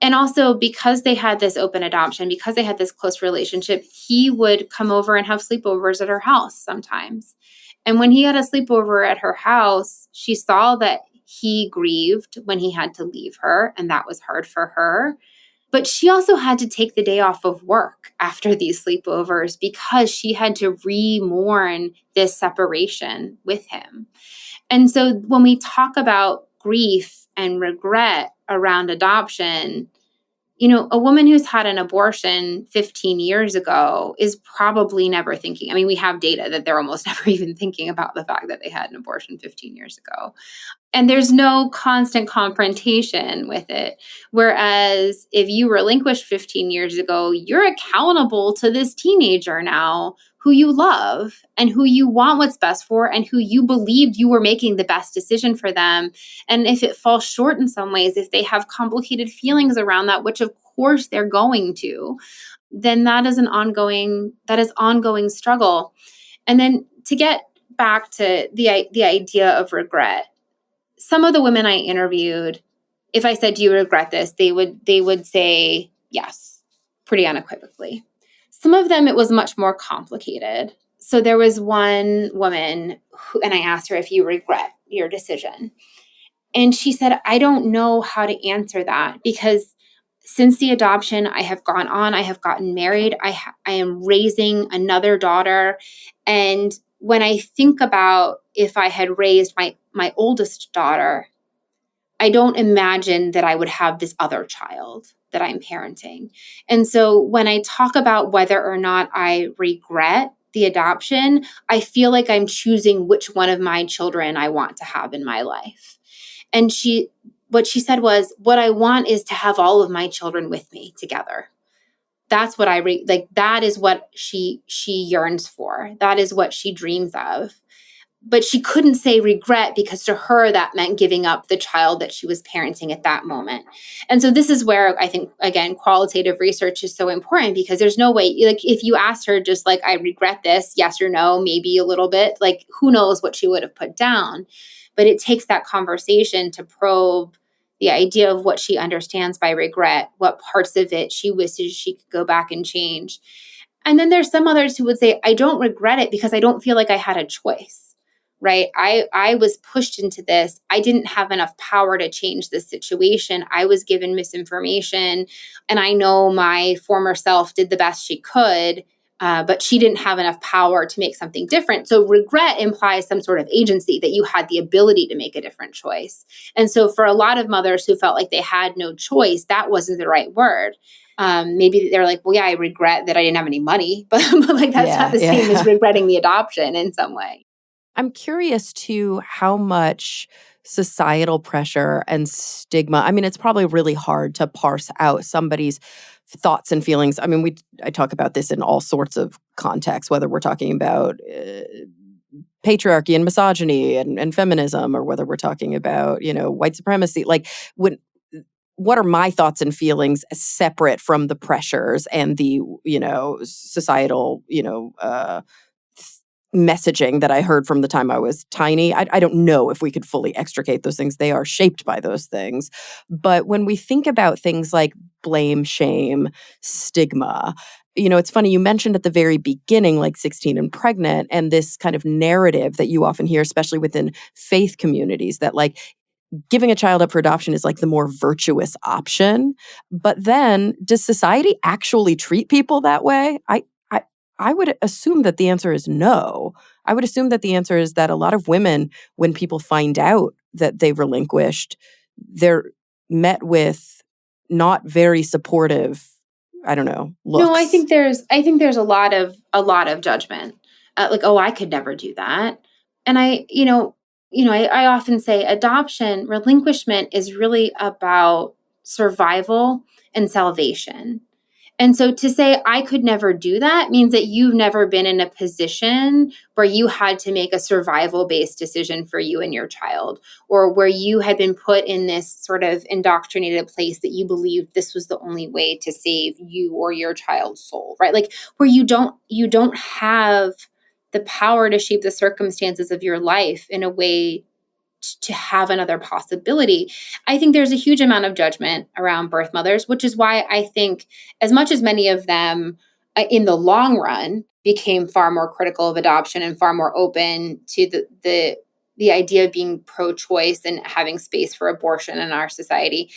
And also because they had this open adoption, because they had this close relationship, he would come over and have sleepovers at her house sometimes. And when he had a sleepover at her house, she saw that he grieved when he had to leave her, and that was hard for her. But she also had to take the day off of work after these sleepovers because she had to re-mourn this separation with him. And so when we talk about grief and regret around adoption, a woman who's had an abortion 15 years ago is probably never thinking. I mean, we have data that they're almost never even thinking about the fact that they had an abortion 15 years ago. And there's no constant confrontation with it. Whereas if you relinquished 15 years ago, you're accountable to this teenager now who you love and who you want what's best for and who you believed you were making the best decision for them. And if it falls short in some ways, if they have complicated feelings around that, which of course they're going to, then that is ongoing struggle. And then to get back to the idea of regret, some of the women I interviewed, if I said, "Do you regret this?" they would say yes, pretty unequivocally. Some of them, it was much more complicated. So there was one woman and I asked her, if you regret your decision. And she said, I don't know how to answer that because since the adoption, I have gone on, I have gotten married, I am raising another daughter. And when I think about if I had raised my oldest daughter, I don't imagine that I would have this other child that I'm parenting. And so when I talk about whether or not I regret the adoption, I feel like I'm choosing which one of my children I want to have in my life. And what she said was, what I want is to have all of my children with me together. That's what that is what she yearns for. That is what she dreams of. But she couldn't say regret because to her that meant giving up the child that she was parenting at that moment. And so this is where I think, again, qualitative research is so important because there's no way, like if you asked her just like, I regret this, yes or no, maybe a little bit, like who knows what she would have put down. But it takes that conversation to probe the idea of what she understands by regret, what parts of it she wishes she could go back and change. And then there's some others who would say, I don't regret it because I don't feel like I had a choice. right? I was pushed into this. I didn't have enough power to change the situation. I was given misinformation. And I know my former self did the best she could, but she didn't have enough power to make something different. So regret implies some sort of agency, that you had the ability to make a different choice. And so for a lot of mothers who felt like they had no choice, that wasn't the right word. Maybe they're like, well, yeah, I regret that I didn't have any money, but like that's not Yeah, the same as yeah. regretting the adoption in some way. I'm curious too how much societal pressure and stigma. I mean, it's probably really hard to parse out somebody's thoughts and feelings. I mean, I talk about this in all sorts of contexts, whether we're talking about patriarchy and misogyny and feminism, or whether we're talking about, white supremacy. Like, when what are my thoughts and feelings separate from the pressures and the, societal, messaging that I heard from the time I was tiny. I don't know if we could fully extricate those things. They are shaped by those things. But when we think about things like blame, shame, stigma, it's funny, you mentioned at the very beginning, like 16 and pregnant, and this kind of narrative that you often hear, especially within faith communities, that like giving a child up for adoption is like the more virtuous option. But then, does society actually treat people that way? I I would assume that the answer is no. I would assume that the answer is that a lot of women, when people find out that they've relinquished, they're met with not very supportive, I don't know, No, looks. I think there's a lot of judgment. Like, oh, I could never do that. And I often say adoption, relinquishment is really about survival and salvation. And so to say I could never do that means that you've never been in a position where you had to make a survival based decision for you and your child, or where you had been put in this sort of indoctrinated place that you believed this was the only way to save you or your child's soul, right? Like, where you don't have the power to shape the circumstances of your life in a way to have another possibility. I think there's a huge amount of judgment around birth mothers, which is why I think, as much as many of them in the long run became far more critical of adoption and far more open to the idea of being pro-choice and having space for abortion in our society,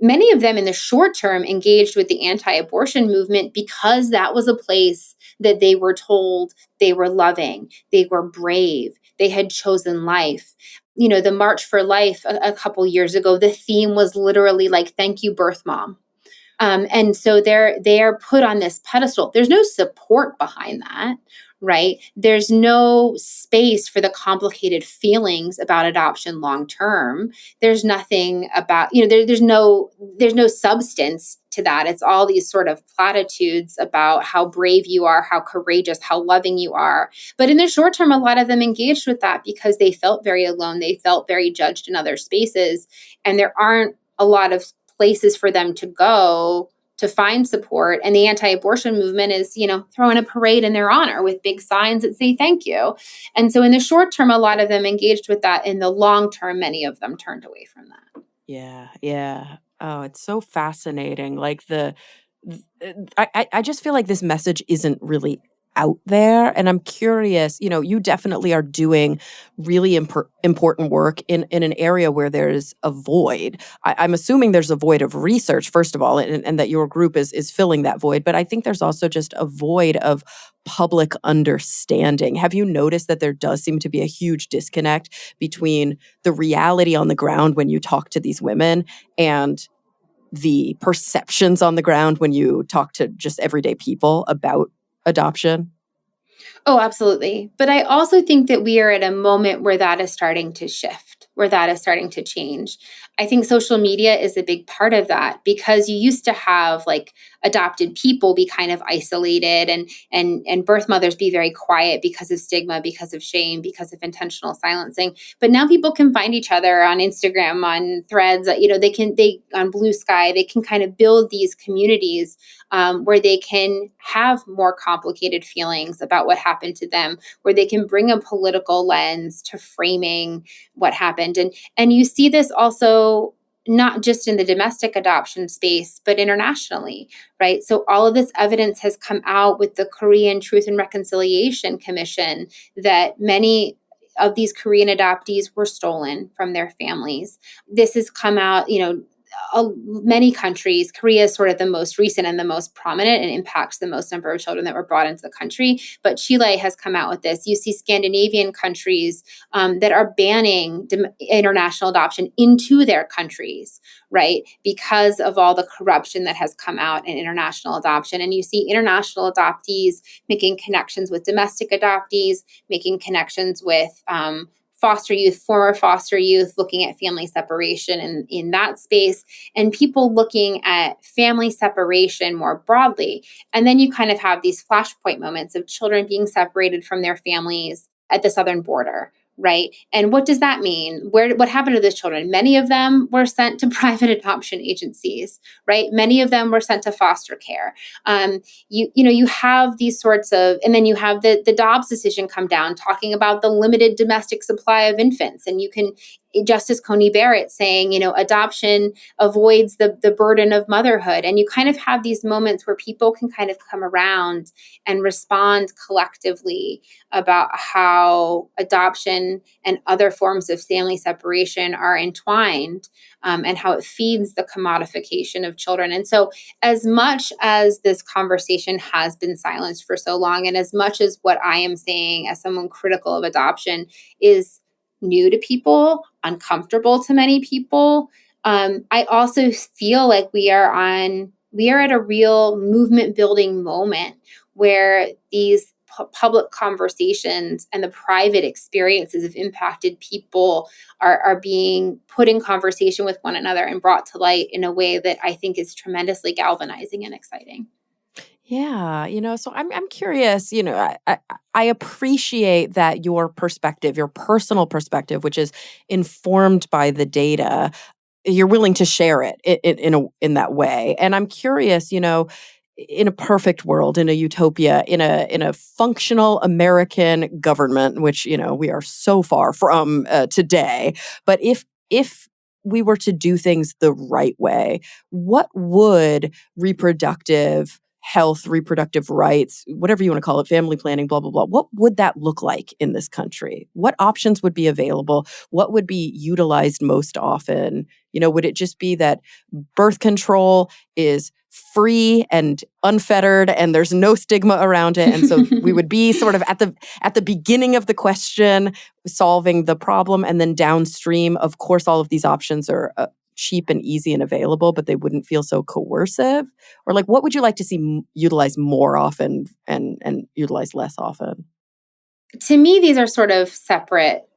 many of them in the short term engaged with the anti-abortion movement because that was a place that they were told they were loving, they were brave, they had chosen life. The March for Life a couple years ago, the theme was literally like, thank you, birth mom. And so they are put on this pedestal. There's no support behind that, right? There's no space for the complicated feelings about adoption long term. There's nothing about, there's no substance to that. It's all these sort of platitudes about how brave you are, how courageous, how loving you are. But in the short term, a lot of them engaged with that because they felt very alone. They felt very judged in other spaces. And there aren't a lot of places for them to go to find support. And the anti-abortion movement is, throwing a parade in their honor with big signs that say thank you. And so in the short term, a lot of them engaged with that. In the long term, many of them turned away from that. Yeah, yeah. Oh, it's so fascinating. Like I just feel like this message isn't really out there, and I'm curious. You definitely are doing really important work in an area where there's a void. I'm assuming there's a void of research, first of all, and that your group is filling that void. But I think there's also just a void of public understanding. Have you noticed that there does seem to be a huge disconnect between the reality on the ground when you talk to these women and the perceptions on the ground when you talk to just everyday people about adoption? Oh, absolutely. But I also think that we are at a moment where that is starting to shift, where that is starting to change. I think social media is a big part of that, because you used to have like adopted people be kind of isolated, and birth mothers be very quiet because of stigma, because of shame, because of intentional silencing. But now people can find each other on Instagram, on Threads, they on Blue Sky, they can kind of build these communities where they can have more complicated feelings about what happened to them, where they can bring a political lens to framing what happened. And you see this also not just in the domestic adoption space, but internationally, right? So all of this evidence has come out with the Korean Truth and Reconciliation Commission that many of these Korean adoptees were stolen from their families. This has come out, many countries. Korea is sort of the most recent and the most prominent and impacts the most number of children that were brought into the country. But Chile has come out with this. You see Scandinavian countries that are banning international adoption into their countries, right? Because of all the corruption that has come out in international adoption. And you see international adoptees making connections with domestic adoptees, making connections with foster youth, former foster youth, looking at family separation in that space, and people looking at family separation more broadly. And then you kind of have these flashpoint moments of children being separated from their families at the southern border. Right. And what does that mean? What happened to those children? Many of them were sent to private adoption agencies, right? Many of them were sent to foster care. You have these sorts of, and then you have the Dobbs decision come down talking about the limited domestic supply of infants. And you can, Justice Coney Barrett saying, adoption avoids the burden of motherhood. And you kind of have these moments where people can kind of come around and respond collectively about how adoption and other forms of family separation are entwined, and how it feeds the commodification of children. And so, as much as this conversation has been silenced for so long, and as much as what I am saying as someone critical of adoption is new to people, uncomfortable to many people, I also feel like we are at a real movement building moment where these public conversations and the private experiences of impacted people are being put in conversation with one another and brought to light in a way that I think is tremendously galvanizing and exciting. Yeah, so I'm curious, I appreciate that your perspective, your personal perspective, which is informed by the data, you're willing to share it in that way. And I'm curious, in a perfect world, in a utopia, in a functional American government, which we are so far from today, but if we were to do things the right way, what would reproductive health, reproductive rights, whatever you want to call it, family planning, blah, blah, blah. What would that look like in this country? What options would be available? What would be utilized most often? Would it just be that birth control is free and unfettered and there's no stigma around it? And so we would be sort of at the beginning of the question, solving the problem, and then downstream, of course, all of these options are cheap and easy and available, but they wouldn't feel so coercive? Or like, what would you like to see utilized more often and utilized less often? To me, these are sort of separate.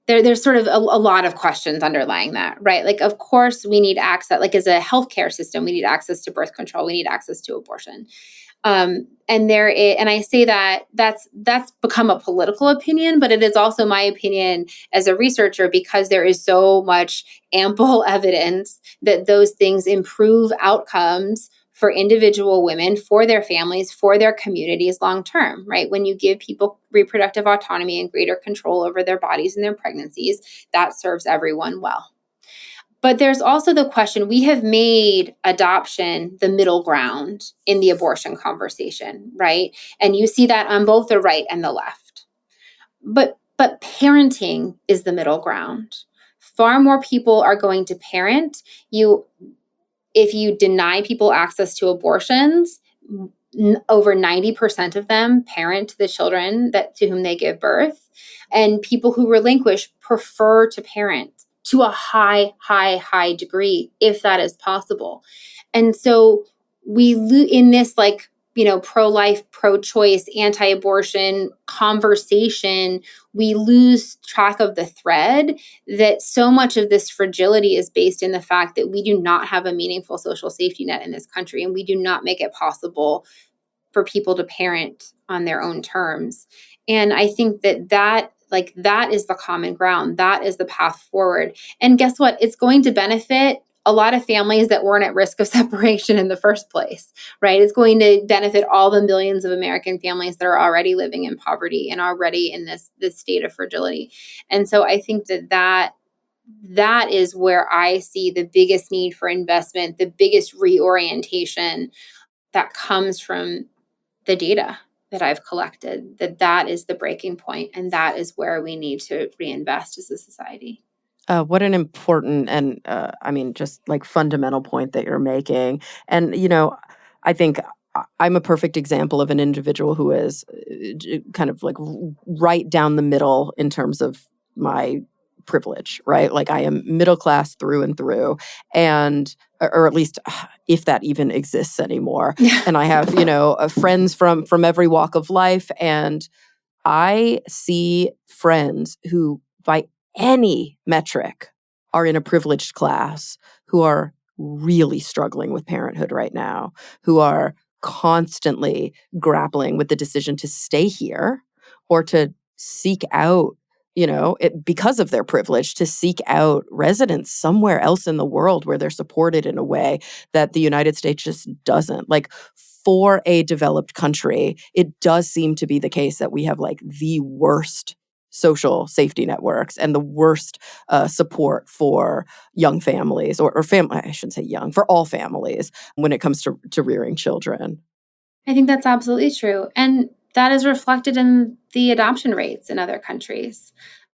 There's sort of a lot of questions underlying that, right? Like, of course, we need access, like as a healthcare system, we need access to birth control, we need access to abortion. And I say that's become a political opinion, but it is also my opinion as a researcher, because there is so much ample evidence that those things improve outcomes for individual women, for their families, for their communities long term, right? When you give people reproductive autonomy and greater control over their bodies and their pregnancies, that serves everyone well. But there's also the question, we have made adoption the middle ground in the abortion conversation, right? And you see that on both the right and the left. But parenting is the middle ground. Far more people are going to parent. If you deny people access to abortions, over 90% of them parent the children to whom they give birth. And people who relinquish prefer to parent to a high degree, if that is possible. And so in this pro-life, pro-choice, anti-abortion conversation, we lose track of the thread that so much of this fragility is based in the fact that we do not have a meaningful social safety net in this country, and we do not make it possible for people to parent on their own terms. And I think that is the common ground. That is the path forward. And guess what? It's going to benefit a lot of families that weren't at risk of separation in the first place, right? It's going to benefit all the millions of American families that are already living in poverty and already in this state of fragility. And so I think that is where I see the biggest need for investment, the biggest reorientation that comes from the data. that I've collected, that is the breaking point, and that is where we need to reinvest as a society. What an important and, I mean, just like fundamental point that you're making. And, I think I'm a perfect example of an individual who is kind of like right down the middle in terms of my privilege, right? Like I am middle class through and through, and, or at least if that even exists anymore. Yeah. And I have, friends from every walk of life. And I see friends who, by any metric, are in a privileged class who are really struggling with parenthood right now, who are constantly grappling with the decision to stay here or to seek out, because of their privilege, to seek out residence somewhere else in the world where they're supported in a way that the United States just doesn't. Like, for a developed country, it does seem to be the case that we have like the worst social safety networks and the worst support for young families or family, I shouldn't say young, for all families when it comes to rearing children. I think that's absolutely true. And that is reflected in the adoption rates in other countries.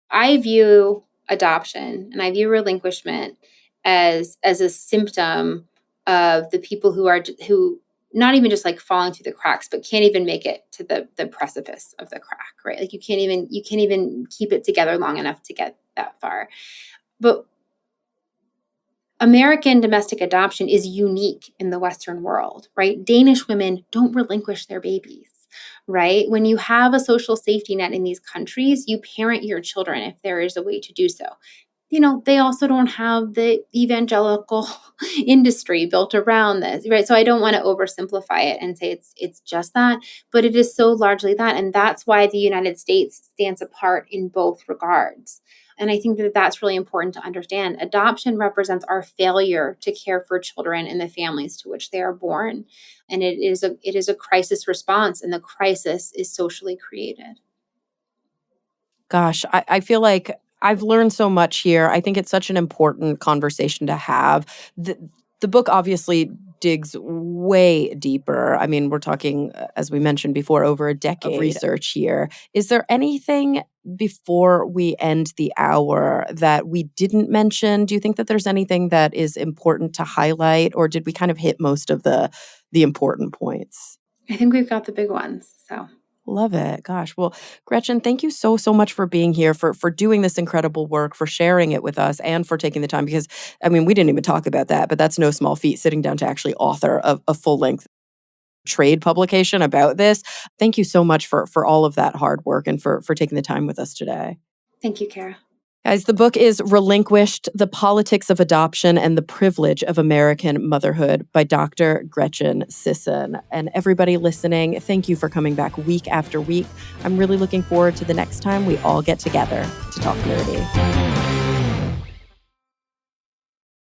I view adoption and I view relinquishment as a symptom of the people who not even just like falling through the cracks, but can't even make it to the precipice of the crack, right? Like you can't even keep it together long enough to get that far. But American domestic adoption is unique in the Western world, right? Danish women don't relinquish their babies, right? When you have a social safety net in these countries, you parent your children if there is a way to do so. They also don't have the evangelical industry built around this, right? So I don't want to oversimplify it and say it's just that, but it is so largely that. And that's why the United States stands apart in both regards. And I think that that's really important to understand. Adoption represents our failure to care for children and the families to which they are born. And it is a crisis response, and the crisis is socially created. Gosh, I feel like I've learned so much here. I think it's such an important conversation to have. The book obviously digs way deeper. I mean, we're talking, as we mentioned before, over a decade of research here. Is there anything before we end the hour that we didn't mention? Do you think that there's anything that is important to highlight, or did we kind of hit most of the important points? I think we've got the big ones. So Love it. Gosh. Well, Gretchen, thank you so much for being here, for doing this incredible work, for sharing it with us, and for taking the time because, I mean, we didn't even talk about that, but that's no small feat, sitting down to actually author a full-length trade publication about this. Thank you so much for all of that hard work and for taking the time with us today. thank you, Kara. Guys, the book is Relinquished: The Politics of Adoption and the Privilege of American Motherhood by Dr. Gretchen Sisson. And everybody listening, thank you for coming back week after week. I'm really looking forward to the next time we all get together to talk nerdy.